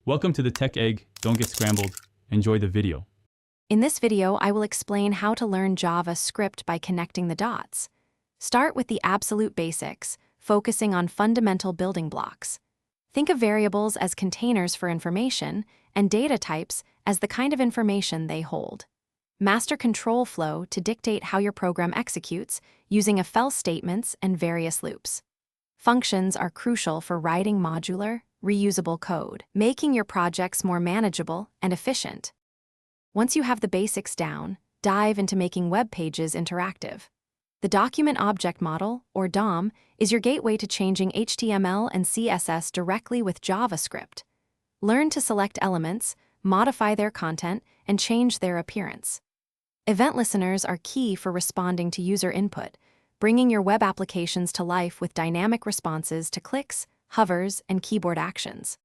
Welcome to the Tech Egg. Don't get scrambled. Enjoy the video. In this video, I will explain how to learn JavaScript by connecting the dots. Start with the absolute basics, focusing on fundamental building blocks. Think of variables as containers for information and data types as the kind of information they hold. Master control flow to dictate how your program executes using if else statements and various loops. Functions are crucial for writing modular, reusable code, making your projects more manageable and efficient. Once you have the basics down, dive into making web pages interactive. The Document Object Model, or DOM, is your gateway to changing HTML and CSS directly with JavaScript. Learn to select elements, modify their content, and change their appearance. Event listeners are key for responding to user input, bringing your web applications to life with dynamic responses to clicks, hovers, and keyboard actions.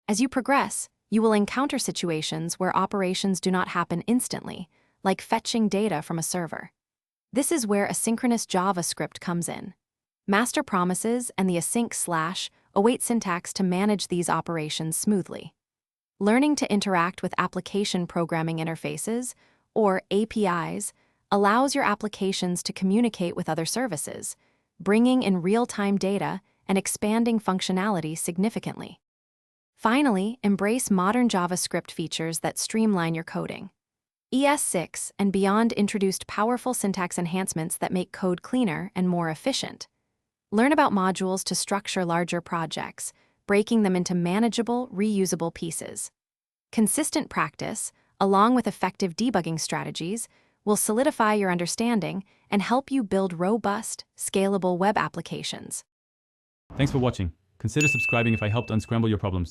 As you progress, you will encounter situations where operations do not happen instantly, like fetching data from a server. This is where asynchronous JavaScript comes in. Master promises and the async/ await syntax to manage these operations smoothly. Learning to interact with application programming interfaces, or APIs, allows your applications to communicate with other services, bringing in real-time data and expanding functionality significantly. Finally, embrace modern JavaScript features that streamline your coding. ES6 and beyond introduced powerful syntax enhancements that make code cleaner and more efficient. Learn about modules to structure larger projects, breaking them into manageable, reusable pieces. Consistent practice, along with effective debugging strategies, will solidify your understanding and help you build robust, scalable web applications. Thanks for watching. Consider subscribing if I helped unscramble your problems.